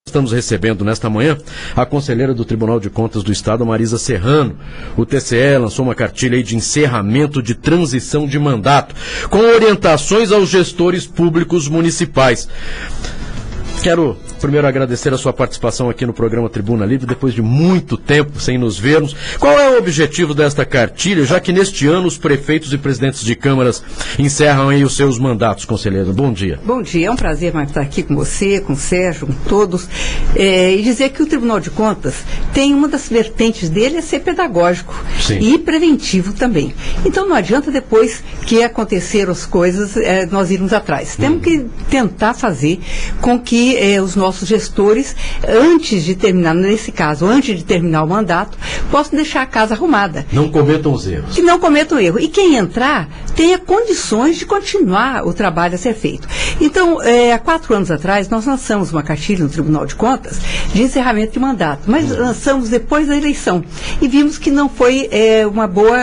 Estamos recebendo nesta manhã a conselheira do Tribunal de Contas do Estado, Marisa Serrano. O TCE lançou uma cartilha aí de encerramento de transição de mandato, com orientações aos gestores públicos municipais. Quero primeiro agradecer a sua participação aqui no programa Tribuna Livre, depois de muito tempo sem nos vermos. Qual é o objetivo desta cartilha, já que neste ano os prefeitos e presidentes de câmaras encerram aí os seus mandatos, conselheira? Bom dia. Bom dia, é um prazer estar aqui com você, com o Sérgio, com todos, e dizer que o Tribunal de Contas tem uma das vertentes dele é ser pedagógico. Sim. E preventivo também. Então não adianta depois que aconteceram as coisas, nós irmos atrás. Temos que tentar fazer com que os nossos gestores, antes de terminar, nesse caso, antes de terminar o mandato, possam deixar a casa arrumada. Não cometam os erros. Que não cometam erro. E quem entrar tenha condições de continuar o trabalho a ser feito. Então, há 4 anos atrás, nós lançamos uma cartilha no Tribunal de Contas de encerramento de mandato, mas lançamos depois da eleição. E vimos que não foi uma boa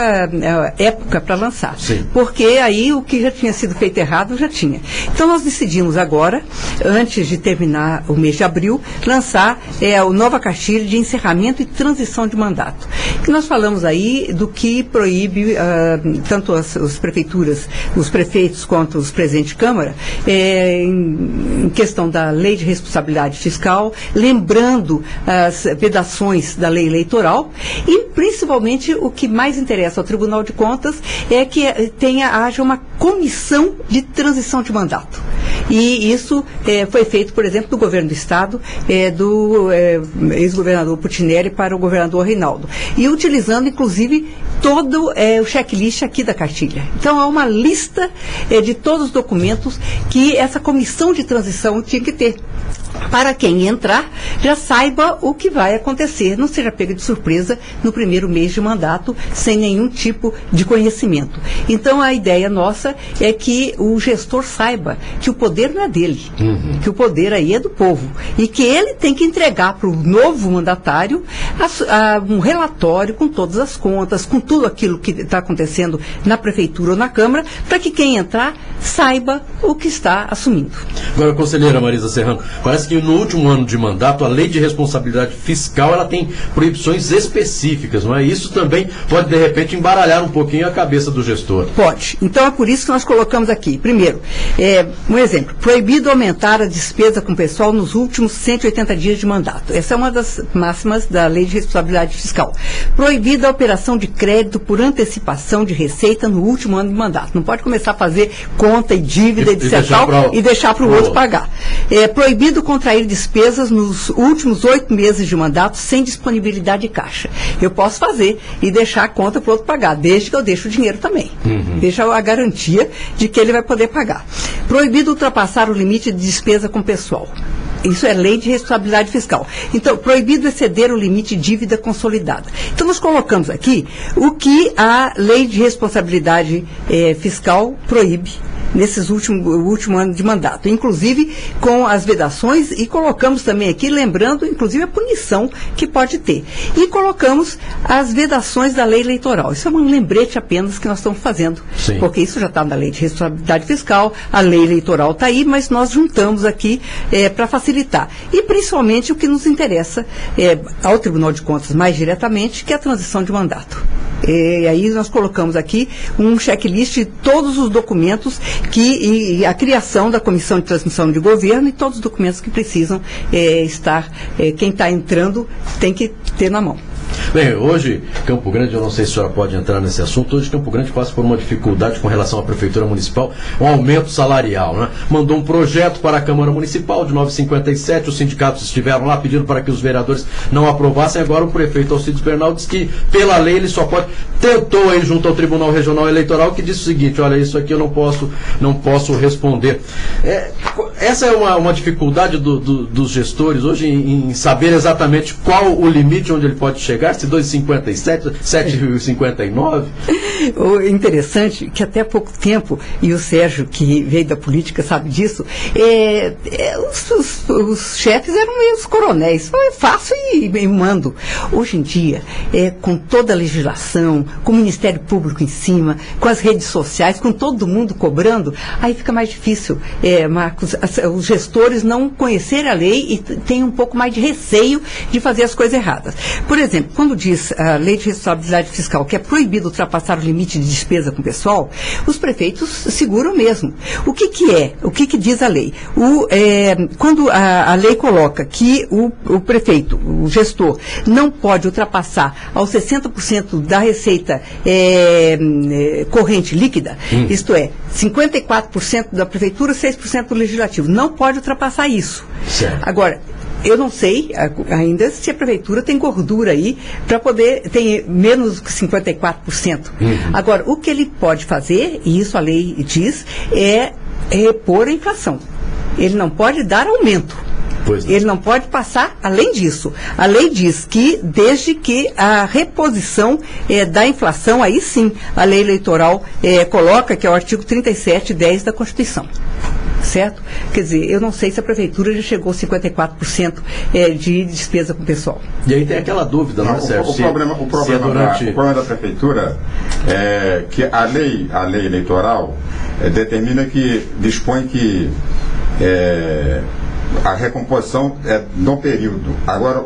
época para lançar. Sim. Porque aí o que já tinha sido feito errado já tinha. Então, nós decidimos agora, antes de terminar o mês de abril, lançar a nova cartilha de encerramento e transição de mandato. E nós falamos aí do que proíbe tanto as prefeituras, os prefeitos quanto os presidentes de Câmara, em questão da lei de responsabilidade fiscal, lembrando as vedações da lei eleitoral e, principalmente, o que mais interessa ao Tribunal de Contas é que haja uma comissão de transição de mandato. E isso foi feito, por exemplo, do governo do Estado, do ex-governador Putinelli para o governador Reinaldo. E utilizando, inclusive, todo o checklist aqui da cartilha. Então, há uma lista de todos os documentos que essa comissão de transição tinha que ter. Para quem entrar, já saiba o que vai acontecer, não seja pego de surpresa no primeiro mês de mandato, sem nenhum tipo de conhecimento. Então, a ideia nossa é que o gestor saiba que o poder não é dele, que o poder aí é do povo, e que ele tem que entregar para o novo mandatário um relatório com todas as contas, com tudo aquilo que está acontecendo na prefeitura ou na Câmara, para que quem entrar saiba o que está assumindo. Agora, conselheira Marisa Serrano, parece que no último ano de mandato, a lei de responsabilidade fiscal, ela tem proibições específicas, não é? Isso também pode, de repente, embaralhar um pouquinho a cabeça do gestor. Pode. Então, é por isso que nós colocamos aqui. Primeiro, um exemplo, proibido aumentar a despesa com o pessoal nos últimos 180 dias de mandato. Essa é uma das máximas da lei de responsabilidade fiscal. Proibida a operação de crédito por antecipação de receita no último ano de mandato. Não pode começar a fazer conta e dívida e deixar para o outro pagar. Proibido contrair despesas nos últimos 8 meses de mandato sem disponibilidade de caixa. Eu posso fazer e deixar a conta para o outro pagar, desde que eu deixe o dinheiro também. Deixa a garantia de que ele vai poder pagar. Proibido ultrapassar o limite de despesa com pessoal. Isso é lei de responsabilidade fiscal. Então, proibido exceder o limite de dívida consolidada. Então, nós colocamos aqui o que a lei de responsabilidade fiscal proíbe nesses último ano de mandato, inclusive com as vedações, e colocamos também aqui, lembrando, inclusive, a punição que pode ter. E colocamos as vedações da lei eleitoral. Isso é um lembrete apenas que nós estamos fazendo. Sim. Porque isso já está na lei de responsabilidade fiscal, a lei eleitoral está aí, mas nós juntamos aqui para facilitar. E principalmente o que nos interessa ao Tribunal de Contas mais diretamente, que é a transição de mandato. E aí nós colocamos aqui um checklist de todos os documentos e a criação da Comissão de Transmissão de Governo e todos os documentos que precisam estar, quem está entrando tem que ter na mão. Bem, hoje, Campo Grande, eu não sei se a senhora pode entrar nesse assunto, hoje Campo Grande passa por uma dificuldade com relação à Prefeitura Municipal, um aumento salarial, né? Mandou um projeto para a Câmara Municipal de 9,57, os sindicatos estiveram lá pedindo para que os vereadores não aprovassem, agora o prefeito Alcides Bernal diz que, pela lei, ele só pode, tentou aí junto ao Tribunal Regional Eleitoral, que disse o seguinte, olha, isso aqui eu não posso responder. Essa é uma dificuldade dos gestores hoje em saber exatamente qual o limite onde ele pode chegar, se 2,57, 7,59. O interessante que até há pouco tempo, e o Sérgio, que veio da política, sabe disso, os chefes eram meio os coronéis. Foi fácil e mando. Hoje em dia, com toda a legislação, com o Ministério Público em cima, com as redes sociais, com todo mundo cobrando, aí fica mais difícil, Marcos, os gestores não conhecerem a lei e têm um pouco mais de receio de fazer as coisas erradas. Por exemplo, quando diz a lei de responsabilidade fiscal que é proibido ultrapassar o limite de despesa com o pessoal, os prefeitos seguram mesmo. O que é? O que diz a lei? Quando a lei coloca que o prefeito, o gestor, não pode ultrapassar aos 60% da receita corrente líquida, isto é, 54% da prefeitura, 6% do legislativo. Não pode ultrapassar isso. Certo. Agora, eu não sei ainda se a prefeitura tem gordura aí para poder, tem menos que 54%. Agora, o que ele pode fazer, e isso a lei diz, é repor a inflação. Ele não pode dar aumento. Ele não pode passar além disso. A lei diz que, desde que a reposição da inflação, aí sim, a lei eleitoral coloca, que é o artigo 37(10) da Constituição. Certo? Quer dizer, eu não sei se a prefeitura já chegou a 54% de despesa com o pessoal. E aí tem aquela dúvida, não é, Sérgio? O problema da prefeitura é que a lei eleitoral determina que, dispõe que a recomposição é no período. Agora,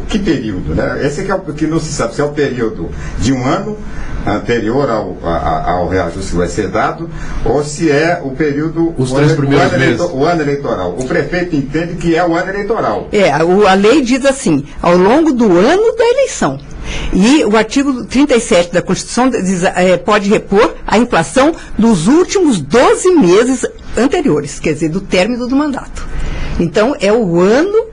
que período, né? Esse é o que não se sabe, se é o período de um ano anterior ao reajuste que vai ser dado, ou se é o período, o ano eleitoral. O prefeito entende que é o ano eleitoral. A lei diz assim, ao longo do ano da eleição. E o artigo 37 da Constituição diz, pode repor a inflação dos últimos 12 meses anteriores, quer dizer, do término do mandato. Então, é o ano,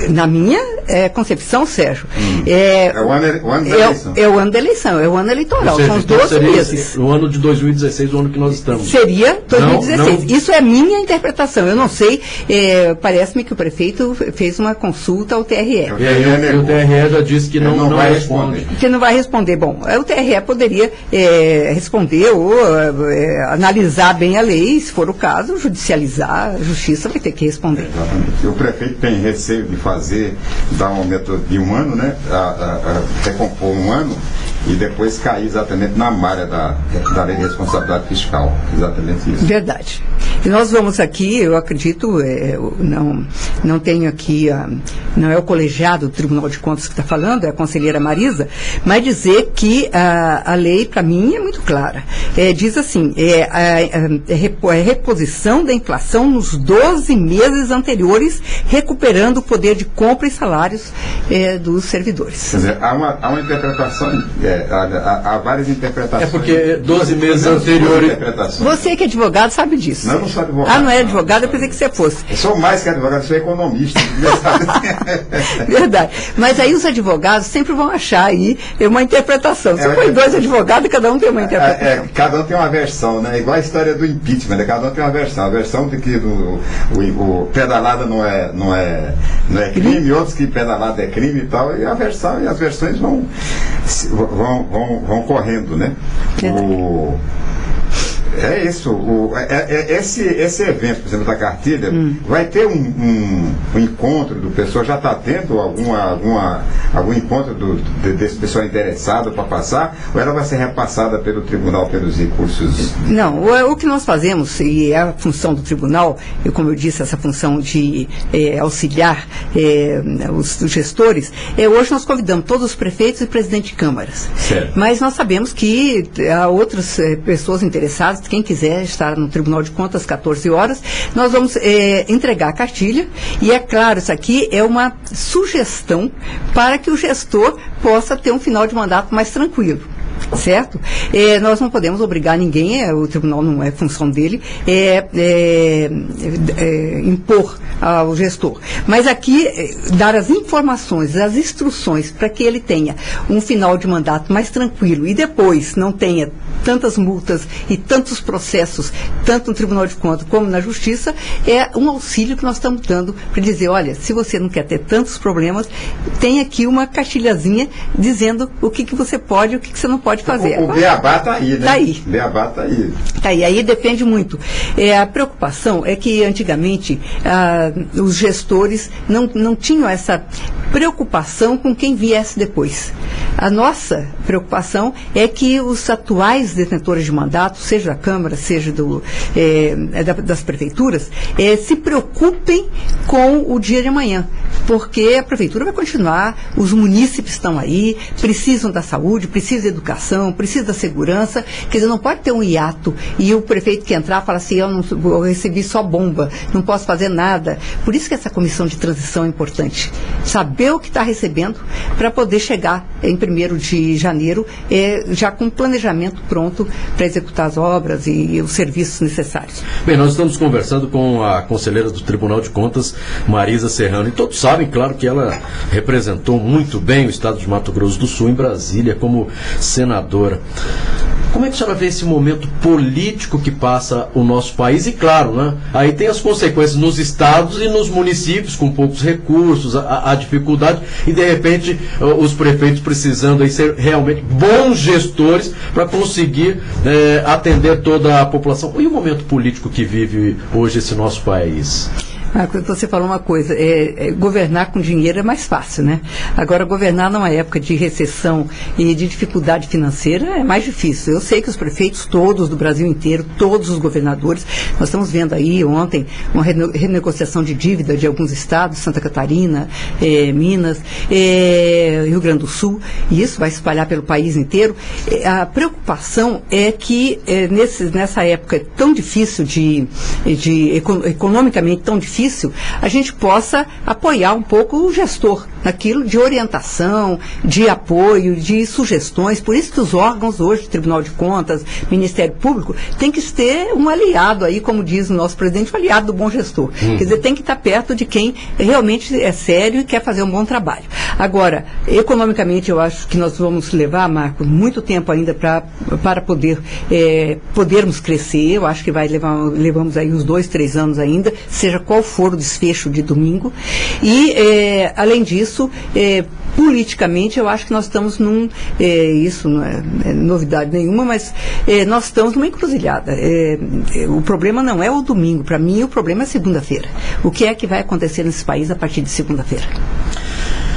na minha concepção, Sérgio, é o ano da eleição. É o ano da eleição, é o ano eleitoral, seja, são os 12 meses. O ano de 2016, o ano que nós estamos. Seria 2016. Não. Isso é minha interpretação, eu não sei, parece-me que o prefeito fez uma consulta ao TRE. E aí o TRE já disse que não vai responder. Que não vai responder. Bom, o TRE poderia responder ou analisar bem a lei, se for o caso, judicializar, a justiça vai ter que responder. Exatamente. O prefeito tem receio de dar um aumento de um ano, né? Recompor um ano e depois cair exatamente na malha da lei de responsabilidade fiscal. Exatamente isso. Verdade. E nós vamos aqui, eu acredito, não tenho aqui, não é o colegiado do Tribunal de Contas que está falando, é a conselheira Marisa, mas dizer que a lei, para mim, é muito clara. Diz assim, reposição da inflação nos 12 meses anteriores, recuperando o poder de compra e salários dos servidores. Quer dizer, há uma interpretação, há várias interpretações. É porque 12 meses anteriores... Você que é advogado sabe disso. Não sou advogado. Não é advogado, eu pensei que você fosse. Eu sou mais que advogado, sou economista. Verdade. Mas aí os advogados sempre vão achar aí uma interpretação. Se põe dois advogados, cada um tem uma interpretação. Cada um tem uma versão, né? Igual a história do impeachment, né? Cada um tem uma versão. A versão de que o pedalada não é crime, outros que pedalada é crime e tal, e as versões vão correndo, né? É isso. Esse evento, por exemplo, da cartilha, vai ter um encontro do pessoal, já está tendo algum encontro desse pessoal interessado para passar, ou ela vai ser repassada pelo tribunal pelos recursos? Não, o que nós fazemos, e é a função do tribunal, como eu disse, essa função de auxiliar os gestores, hoje nós convidamos todos os prefeitos e presidentes de câmaras. Certo. Mas nós sabemos que há outras pessoas interessadas. Quem quiser estar no Tribunal de Contas às 14 horas, nós vamos entregar a cartilha e, é claro, isso aqui é uma sugestão para que o gestor possa ter um final de mandato mais tranquilo. Certo? Nós não podemos obrigar ninguém, o tribunal não é função dele, impor ao gestor. Mas aqui, dar as informações, as instruções para que ele tenha um final de mandato mais tranquilo e depois não tenha tantas multas e tantos processos, tanto no Tribunal de Contas como na Justiça, é um auxílio que nós estamos dando para dizer, olha, se você não quer ter tantos problemas, tem aqui uma cartilhazinha dizendo o que você pode e o que você não pode fazer. O beabá está aí, né? Está aí. O beabá está aí. Está aí. Aí depende muito. A preocupação é que, antigamente, os gestores não tinham essa preocupação com quem viesse depois. A nossa preocupação é que os atuais detentores de mandato, seja da Câmara, seja das prefeituras, se preocupem com o dia de amanhã, porque a prefeitura vai continuar, os munícipes estão aí, precisam da saúde, precisam da educação, precisam da segurança, quer dizer, não pode ter um hiato e o prefeito que entrar fala assim, eu recebi só bomba, não posso fazer nada. Por isso que essa comissão de transição é importante, saber o que está recebendo para poder chegar em 1º de janeiro já com planejamento pronto para executar as obras e os serviços necessários. Bem, nós estamos conversando com a conselheira do Tribunal de Contas, Marisa Serrano, e todos sabem, claro, que ela representou muito bem o estado de Mato Grosso do Sul em Brasília como senadora. Como é que a senhora vê esse momento político que passa o nosso país? E claro, né, aí tem as consequências nos estados e nos municípios com poucos recursos, a dificuldade, e de repente os prefeitos precisando aí ser realmente bons gestores para conseguir atender toda a população. E o momento político que vive hoje esse nosso país? Você falou uma coisa, governar com dinheiro é mais fácil, né? Agora, governar numa época de recessão e de dificuldade financeira é mais difícil. Eu sei que os prefeitos todos do Brasil inteiro, todos os governadores, nós estamos vendo aí ontem uma renegociação de dívida de alguns estados, Santa Catarina, Minas, Rio Grande do Sul, e isso vai se espalhar pelo país inteiro. A preocupação é que nessa época tão difícil, economicamente tão difícil, a gente possa apoiar um pouco o gestor naquilo de orientação, de apoio, de sugestões. Por isso que os órgãos hoje, Tribunal de Contas, Ministério Público, tem que ter um aliado aí, como diz o nosso presidente, um aliado do bom gestor. Quer dizer, tem que estar perto de quem realmente é sério e quer fazer um bom trabalho. Agora, economicamente, eu acho que nós vamos levar, Marco, muito tempo ainda para podermos crescer. Eu acho que levamos aí uns 2, 3 anos ainda, seja qual for o desfecho de domingo. E, além disso, politicamente, eu acho que nós estamos isso não é novidade nenhuma, mas nós estamos numa encruzilhada. O problema não é o domingo, para mim o problema é segunda-feira. O que é que vai acontecer nesse país a partir de segunda-feira?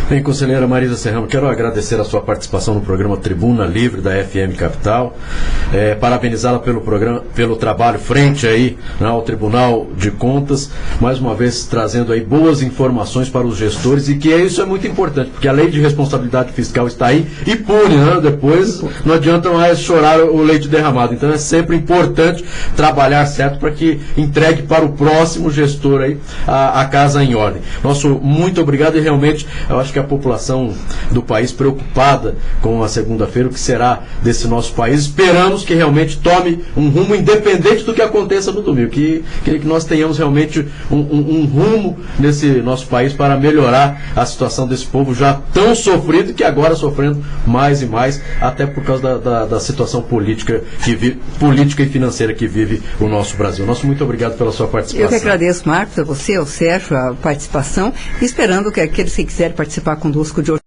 Bem, conselheira Marisa Serrano, quero agradecer a sua participação no programa Tribuna Livre da FM Capital, parabenizá-la pelo trabalho frente aí, né, ao Tribunal de Contas, mais uma vez trazendo aí boas informações para os gestores, e que isso é muito importante, porque a lei de responsabilidade fiscal está aí e pune, né? Depois não adianta mais chorar o leite derramado. Então é sempre importante trabalhar certo para que entregue para o próximo gestor aí a casa em ordem. Nosso muito obrigado, e realmente eu acho que a população do país preocupada com a segunda-feira, o que será desse nosso país. Esperamos que realmente tome um rumo independente do que aconteça no domingo, que nós tenhamos realmente um rumo nesse nosso país para melhorar a situação desse povo já tão sofrido, que agora sofrendo mais e mais, até por causa da situação política e financeira que vive o nosso Brasil. Nosso muito obrigado pela sua participação. Eu que agradeço, Marcos, a você, ao Sérgio, a participação, esperando que aqueles que quiserem participar conosco de hoje